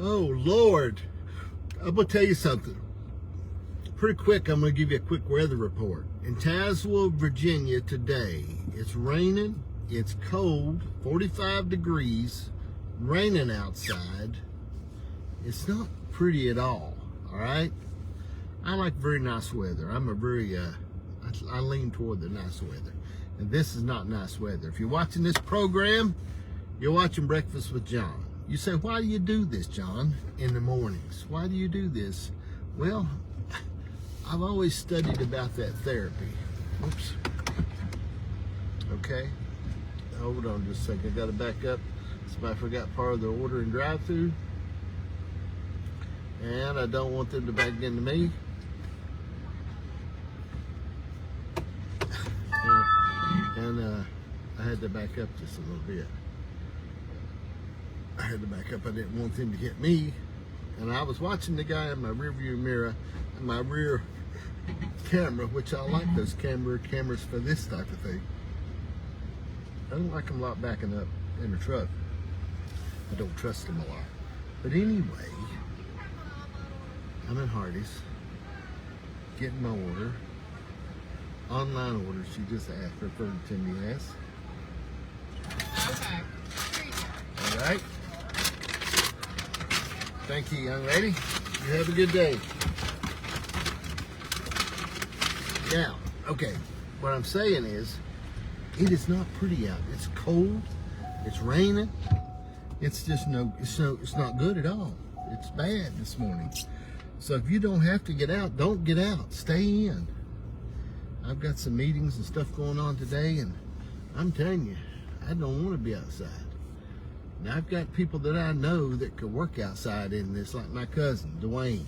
Oh, Lord. I'm going to tell you something. Pretty quick, I'm going to give you a quick weather report. In Tazewell, Virginia today, it's raining, it's cold, 45 degrees, raining outside. It's not pretty at all right? I like very nice weather. I'm a very, I lean toward the nice weather. And this is not nice weather. If you're watching this program, you're watching Breakfast with John. You say, why do you do this, John, in the mornings? Why do you do this? Well, I've always studied about that therapy. Oops. Okay. Hold on just a second. I got to back up. Somebody forgot part of the order and drive-through. And I don't want them to back into me. And I had to back up just a little bit. I had to back up. I didn't want them to hit me. And I was watching the guy in my rear view mirror, and my rear camera, which I like those cameras for this type of thing. I don't like them a lot backing up in the truck. I don't trust them a lot. But anyway, I'm in Hardee's, getting my order. Online order, she just asked, referred to me as. Okay. All right. Thank you, young lady. You have a good day. Now, okay, what I'm saying is, it is not pretty out. It's cold. It's raining. It's just it's not good at all. It's bad this morning. So if you don't have to get out, don't get out. Stay in. I've got some meetings and stuff going on today, and I'm telling you, I don't want to be outside. Now, I've got people that I know that could work outside in this, like my cousin, Dwayne.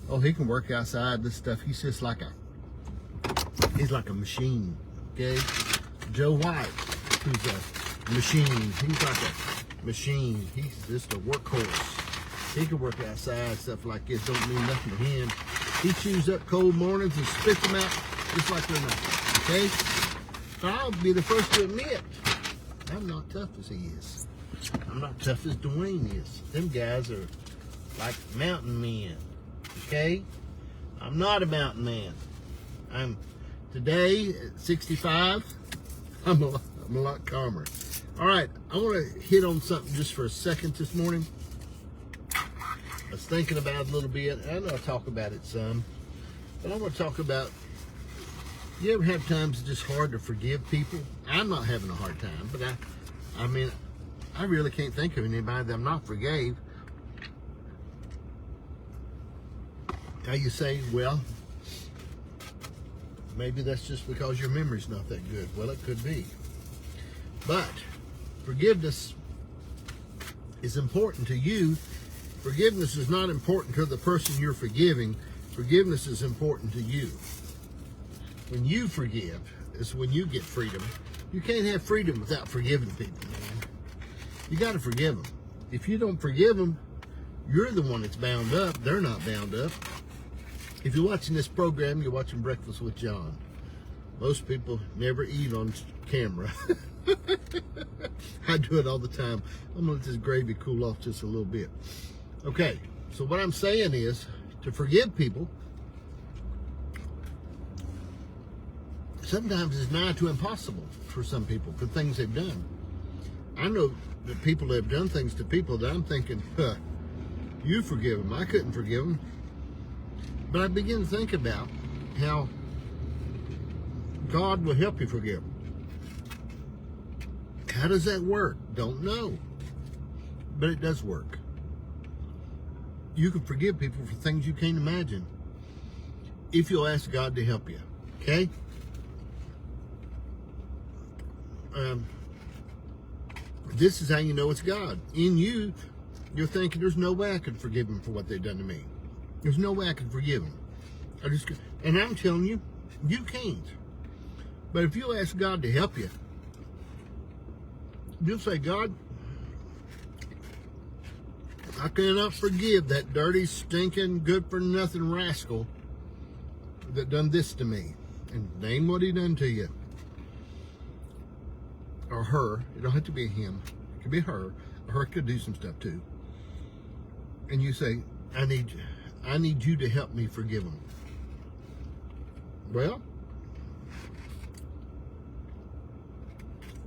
Oh, he can work outside this stuff. He's just like he's like a machine, okay? Joe White, who's a machine. He's like a machine. He's just a workhorse. He can work outside, stuff like this. Don't mean nothing to him. He chews up cold mornings and spits them out just like they're nothing, okay? So I'll be the first to admit, I'm not tough as he is. I'm not tough as Dwayne is. Them guys are like mountain men, okay? I'm not a mountain man. I'm today at 65. I'm a lot calmer. All right, I want to hit on something just for a second this morning. I was thinking about it a little bit. I know I talk about it some, but I want to talk about, you ever have times it's just hard to forgive people? I'm not having a hard time, but I mean, I really can't think of anybody that I'm not forgave. Now you say, well, maybe that's just because your memory's not that good. Well, it could be. But forgiveness is important to you. Forgiveness is not important to the person you're forgiving. Forgiveness is important to you. When you forgive is when you get freedom. You can't have freedom without forgiving people, man. You got to forgive them. If you don't forgive them, you're the one that's bound up. They're not bound up. If you're watching this program, you're watching Breakfast with John. Most people never eat on camera. I do it all the time. I'm going to let this gravy cool off just a little bit. Okay, so what I'm saying is, to forgive people, sometimes it's nigh to impossible for some people, for things they've done. I know that people have done things to people that I'm thinking, you forgive them. I couldn't forgive them. But I begin to think about how God will help you forgive them. How does that work? Don't know. But it does work. You can forgive people for things you can't imagine if you'll ask God to help you. Okay? This is how you know it's God. In you, you're thinking, there's no way I could forgive them for what they've done to me. There's no way I can forgive them. And I'm telling you, you can't. But if you'll ask God to help you, you'll say, God, I cannot forgive that dirty, stinking, good-for-nothing rascal that done this to me. And name what he done to you. Or her. It don't have to be him. It could be her. Or her could do some stuff too. and you say, I need you to help me forgive them. Well,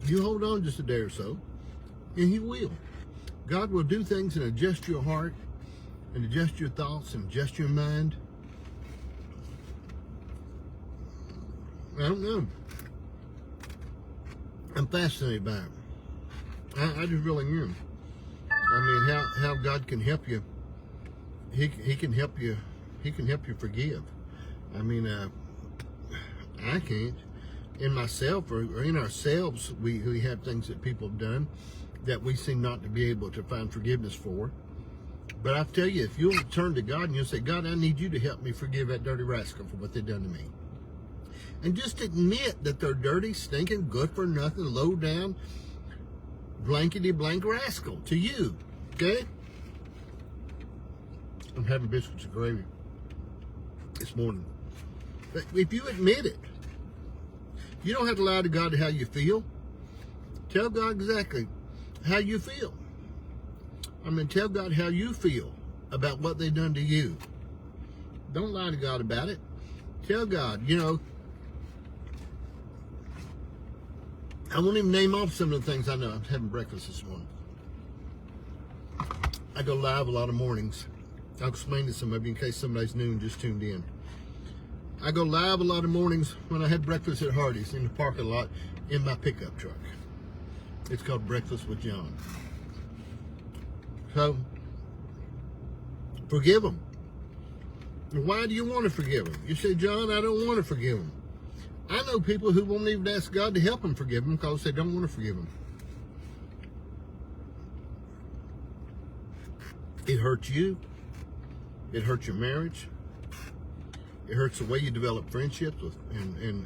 you hold on just a day or so, and he will. God will do things and adjust your heart, and adjust your thoughts, and adjust your mind. I don't know. I'm fascinated by it. I just really am. I mean, how God can help you. He can help you. He can help you forgive. I mean, I can't. In myself or in ourselves, we have things that people have done that we seem not to be able to find forgiveness for. But I tell you, if you'll turn to God and you'll say, God, I need you to help me forgive that dirty rascal for what they've done to me. And just admit that they're dirty, stinking, good for nothing, low down, blankety blank rascal to you. Okay? I'm having biscuits and gravy this morning. But if you admit it, you don't have to lie to God how you feel. Tell God exactly how you feel. I mean, tell God how you feel about what they've done to you. Don't lie to God about it. Tell God, you know, I won't even name off some of the things I know. I'm having breakfast this morning. I go live a lot of mornings. I'll explain to some of you in case somebody's new and just tuned in. I go live a lot of mornings when I had breakfast at Hardee's in the parking lot in my pickup truck. It's called Breakfast with John. So, forgive them. Why do you want to forgive them? You say, John, I don't want to forgive them. I know people who won't even ask God to help them forgive them because they don't want to forgive them. It hurts you. It hurts your marriage. It hurts the way you develop friendships with and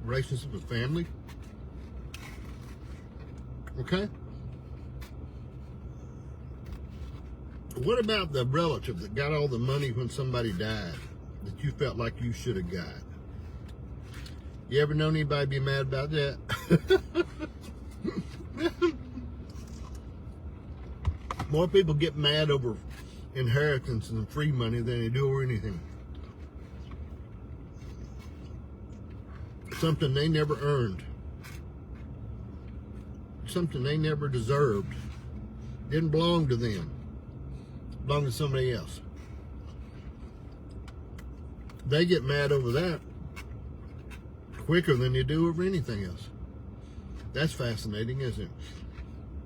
relationships with family. Okay? What about the relative that got all the money when somebody died that you felt like you should have got? You ever known anybody be mad about that? More people get mad over inheritance and free money than they do over anything. Something they never earned. Something they never deserved. Didn't belong to them. Belonged to somebody else. They get mad over that quicker than they do over anything else. That's fascinating, isn't it?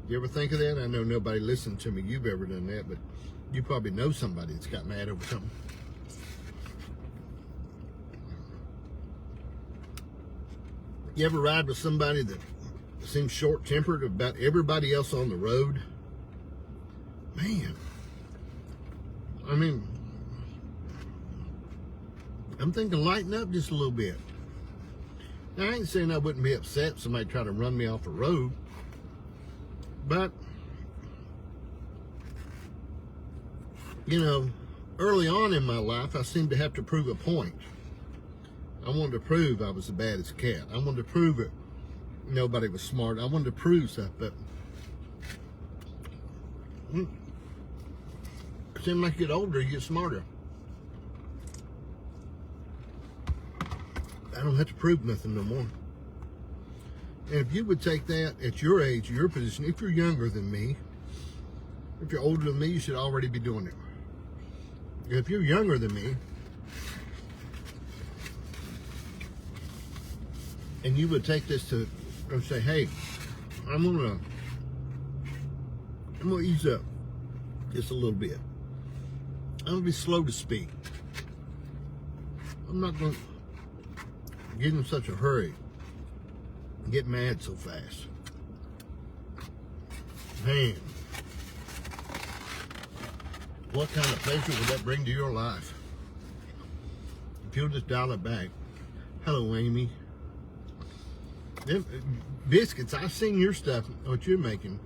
You ever think of that? I know nobody listened to me. You've ever done that, but you probably know somebody that's got mad over something. You ever ride with somebody that seems short-tempered about everybody else on the road? Man. I mean, I'm thinking lighten up just a little bit. Now, I ain't saying I wouldn't be upset if somebody tried to run me off the road, but, you know, early on in my life, I seemed to have to prove a point. I wanted to prove I was the baddest cat. I wanted to prove it. Nobody was smart. I wanted to prove stuff, but it seems like you get older, you get smarter. I don't have to prove nothing no more. And if you would take that at your age, your position, if you're younger than me, if you're older than me, you should already be doing it. If you're younger than me, and you would take this to and say, hey, I'm gonna ease up just a little bit. I'm gonna be slow to speak. I'm not gonna get in such a hurry and get mad so fast. Man, what kind of pleasure would that bring to your life? If you'll just dial it back. Hello, Amy. Them biscuits, I've seen your stuff, what you're making.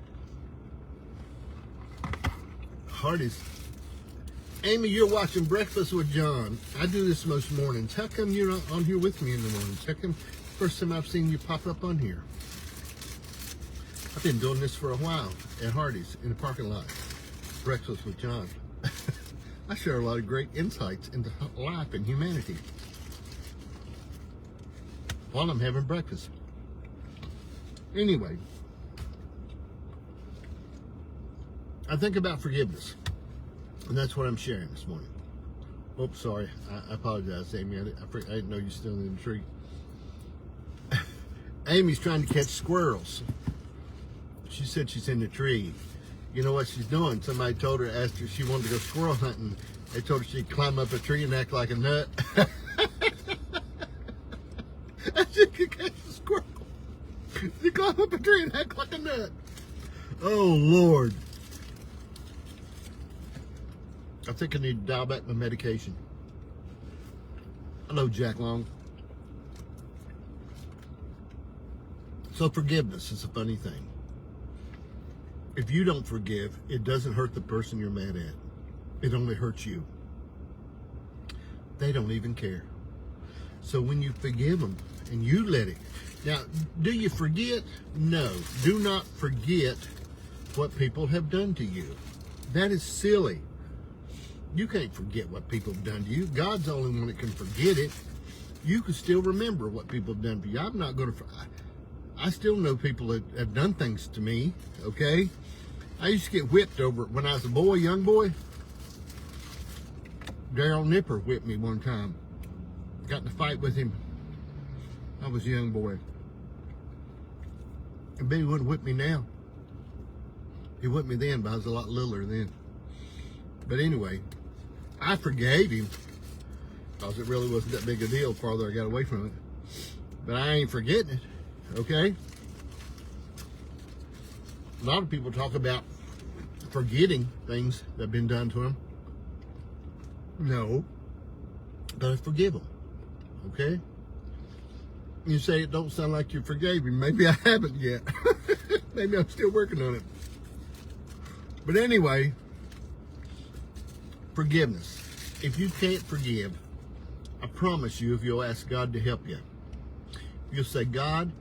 Hardee's. Amy, you're watching Breakfast with John. I do this most mornings. How come you're not on here with me in the mornings? How come first time I've seen you pop up on here? I've been doing this for a while at Hardee's in the parking lot. Breakfast with John. I share a lot of great insights into life and humanity while I'm having breakfast. Anyway, I think about forgiveness, and that's what I'm sharing this morning. Oops, sorry. I apologize, Amy. I didn't know you're still in the tree. Amy's trying to catch squirrels. She said she's in the tree. You know what she's doing? Somebody told her, asked her if she wanted to go squirrel hunting. They told her she'd climb up a tree and act like a nut. And she could catch a squirrel. She climb up a tree and act like a nut. Oh, Lord. I think I need to dial back my medication. Hello, Jack Long. So forgiveness is a funny thing. If you don't forgive, it doesn't hurt the person you're mad at. It only hurts you. They don't even care. So when you forgive them and you let it. Now, do you forget? No. Do not forget what people have done to you. That is silly. You can't forget what people have done to you. God's the only one that can forget it. You can still remember what people have done to you. I'm not going to... I still know people that have done things to me, okay? I used to get whipped over it when I was a boy, young boy. Daryl Nipper whipped me one time. Got in a fight with him. I was a young boy. And Billy wouldn't whip me now. He whipped me then, but I was a lot littler then. But anyway, I forgave him because it really wasn't that big a deal the farther I got away from it. But I ain't forgetting it. Okay? A lot of people talk about forgetting things that have been done to them. No. But I forgive them. Okay? You say it don't sound like you forgave him. Maybe I haven't yet. Maybe I'm still working on it. But anyway, forgiveness. If you can't forgive, I promise you, if you'll ask God to help you, you'll say, God,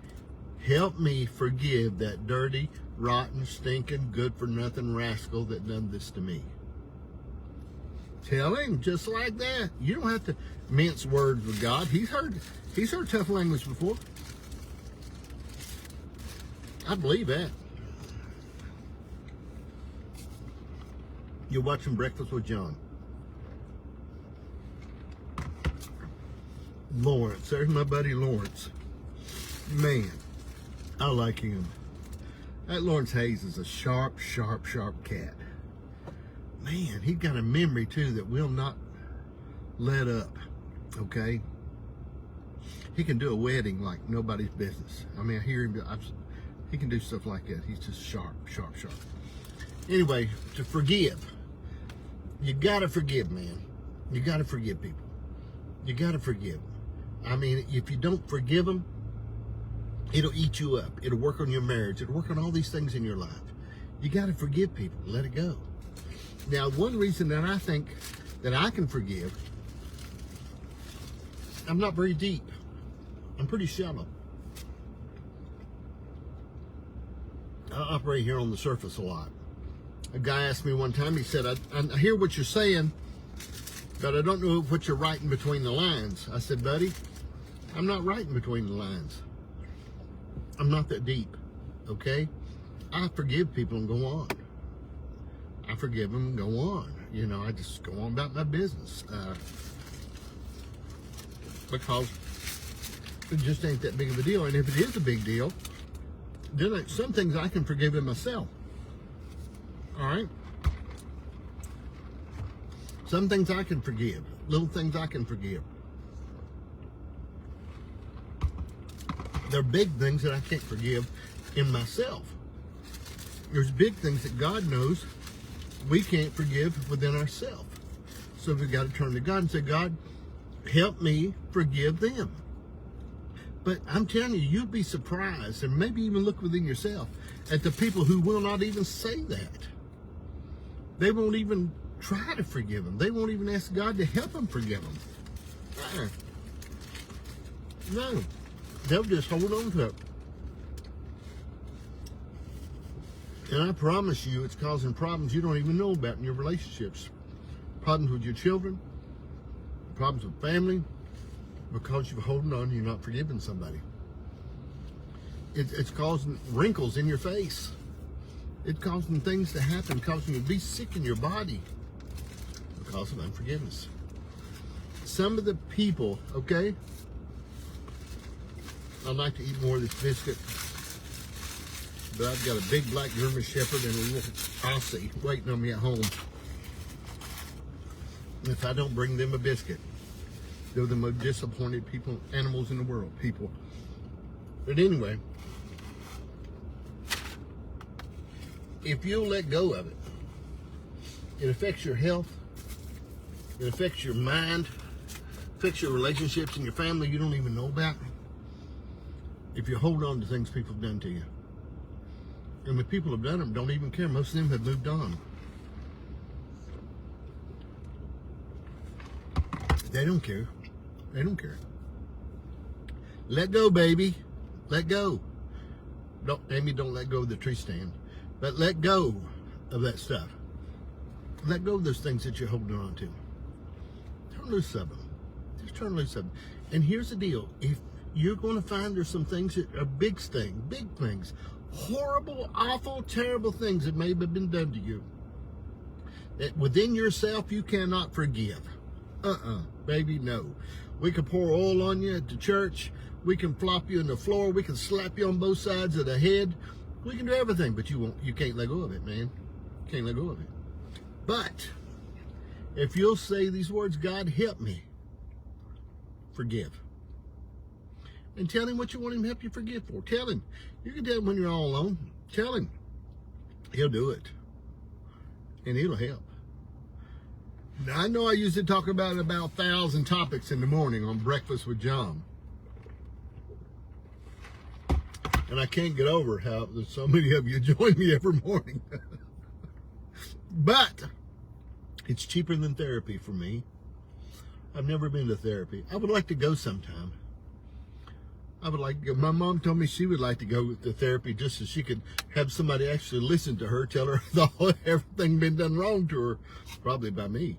help me forgive that dirty, rotten, stinking, good-for-nothing rascal that done this to me. Tell him just like that. You don't have to mince words with God. He's heard tough language before. I believe that. You're watching Breakfast with John. Lawrence. There's my buddy Lawrence. Man, I like him. That Lawrence Hayes is a sharp, sharp, sharp cat. Man, he's got a memory, too, that will not let up, okay? He can do a wedding like nobody's business. I mean, I hear him, he can do stuff like that. He's just sharp, sharp, sharp. Anyway, to forgive. You got to forgive, man. You got to forgive people. You got to forgive. I mean, if you don't forgive them, it'll eat you up. It'll work on your marriage. It'll work on all these things in your life. You got to forgive people. Let it go. Now, one reason that I think that I can forgive, I'm not very deep. I'm pretty shallow. I operate here on the surface a lot. A guy asked me one time, he said, I hear what you're saying, but I don't know what you're writing between the lines. I said, buddy, I'm not writing between the lines. I'm not that deep, okay? I forgive people and go on. I forgive them and go on. You know, I just go on about my business. Because it just ain't that big of a deal. And if it is a big deal, then some things I can forgive in myself. All right? Some things I can forgive. Little things I can forgive. There are big things that I can't forgive in myself. There's big things that God knows we can't forgive within ourselves. So we've got to turn to God and say, God, help me forgive them. But I'm telling you, you'll be surprised, and maybe even look within yourself, at the people who will not even say that. They won't even try to forgive them. They won't even ask God to help them forgive them. No. They'll just hold on to it. And I promise you, it's causing problems you don't even know about in your relationships. Problems with your children, problems with family, because you're holding on, you're not forgiving somebody. It's causing wrinkles in your face. It's causing things to happen, causing you to be sick in your body because of unforgiveness. Some of the people, okay, I'd like to eat more of this biscuit, but I've got a big black German Shepherd and a little Aussie waiting on me at home. If I don't bring them a biscuit, they're the most disappointed people, animals in the world, people. But anyway, if you'll let go of it, it affects your health, it affects your mind, affects your relationships and your family you don't even know about. If you hold on to things people have done to you. And the people have done them don't even care. Most of them have moved on. They don't care. They don't care. Let go, baby. Let go. Don't, Amy, don't let go of the tree stand. But let go of that stuff. Let go of those things that you're holding on to. Turn loose of them. Just turn loose of them. And here's the deal. If you're going to find there's some things that are big things, horrible, awful, terrible things that may have been done to you, that within yourself you cannot forgive. Baby, no. We can pour oil on you at the church. We can flop you on the floor. We can slap you on both sides of the head. We can do everything, but you can't let go of it, man. You can't let go of it. But if you'll say these words, God, help me forgive. And tell him what you want him to help you forgive for. Tell him. You can tell him when you're all alone. Tell him. He'll do it. And it'll help. Now, I know I used to talk about 1,000 topics in the morning on Breakfast with John. And I can't get over how there's so many of you join me every morning. But it's cheaper than therapy for me. I've never been to therapy. I would like to go sometime. I would like to go. My mom told me she would like to go to therapy just so she could have somebody actually listen to her, tell her everything been done wrong to her, probably by me.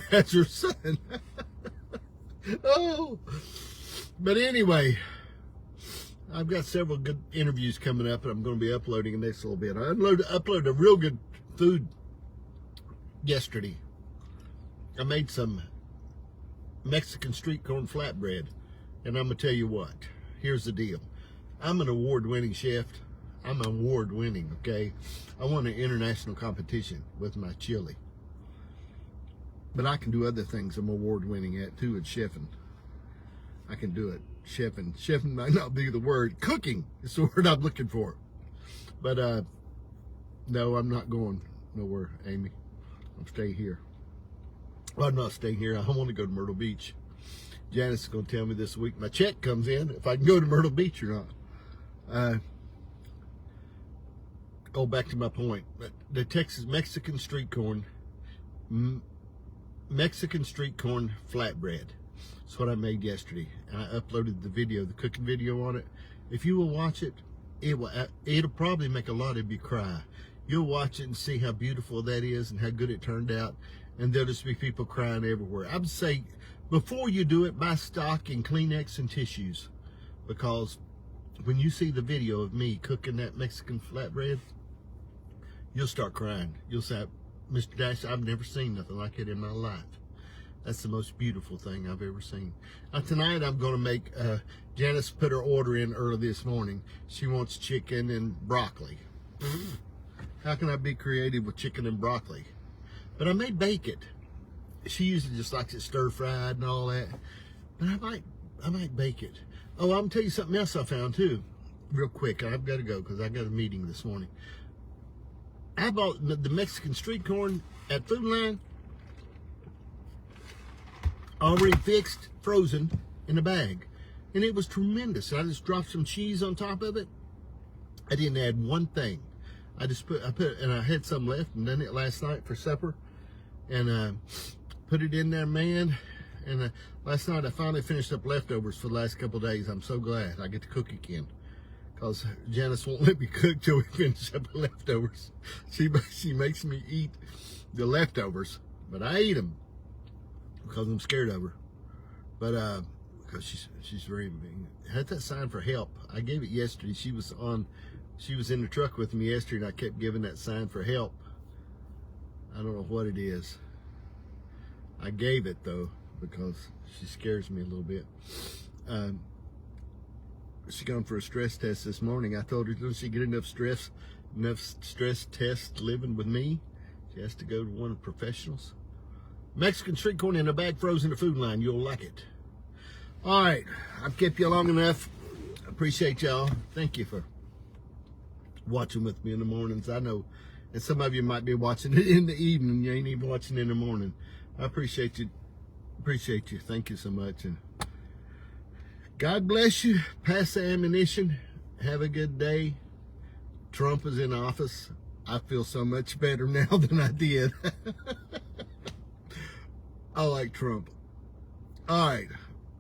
That's her son. Oh. But anyway, I've got several good interviews coming up, and I'm going to be uploading in the next little bit. I uploaded a real good food yesterday. I made some Mexican street corn flatbread, and I'm going to tell you what. Here's the deal. I'm an award-winning chef. I'm award-winning, okay? I won an international competition with my chili. But I can do other things I'm award-winning at, too, at chefing. I can do it. Chefing. Chefing might not be the word. Cooking is the word I'm looking for. But, no, I'm not going nowhere, Amy. I'll stay here. Well, I'm not staying here. I want to go to Myrtle Beach. Janice is going to tell me this week my check comes in if I can go to Myrtle Beach or not. Go back to my point. The Texas Mexican street corn flatbread. That's what I made yesterday. And I uploaded the video, the cooking video on it. If you will watch it, it'll probably make a lot of you cry. You'll watch it and see how beautiful that is and how good it turned out. And there'll just be people crying everywhere. I would say, before you do it, buy stock in Kleenex and tissues. Because when you see the video of me cooking that Mexican flatbread, you'll start crying. You'll say, Mr. Dash, I've never seen nothing like it in my life. That's the most beautiful thing I've ever seen. Now, tonight I'm going to make, Janice put her order in early this morning. She wants chicken and broccoli. How can I be creative with chicken and broccoli? But I may bake it. She usually just likes it stir-fried and all that. But I might bake it. Oh, I'm going to tell you something else I found too. Real quick, I've got to go because I got a meeting this morning. I bought the Mexican street corn at Food Line. Already fixed, frozen in a bag. And it was tremendous. I just dropped some cheese on top of it. I didn't add one thing. I had some left and done it last night for supper. And put it in there, man. And last night I finally finished up leftovers for the last couple of days. I'm so glad I get to cook again. because Janice won't let me cook till we finish up the leftovers. She makes me eat the leftovers, but I eat them because I'm scared of her. But because she's very mean. Had that sign for help. I gave it yesterday. She was in the truck with me yesterday, and I kept giving that sign for help. I don't know what it is. I gave it though because she scares me a little bit. She gone for a stress test this morning. I told her, doesn't she get enough stress tests living with me? She has to go to one of the professionals. Mexican street corn in a bag frozen in the food line. You'll like it. All right, I've kept you long enough. Appreciate y'all. Thank you for watching with me in the mornings. I know that some of you might be watching it in the evening. You ain't even watching in the morning. I appreciate you. Appreciate you. Thank you so much. And God bless you. Pass the ammunition. Have a good day. Trump is in office. I feel so much better now than I did. I like Trump. All right.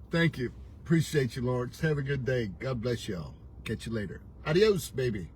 Thank you. Appreciate you, Lawrence. Have a good day. God bless y'all. Catch you later. Adios, baby.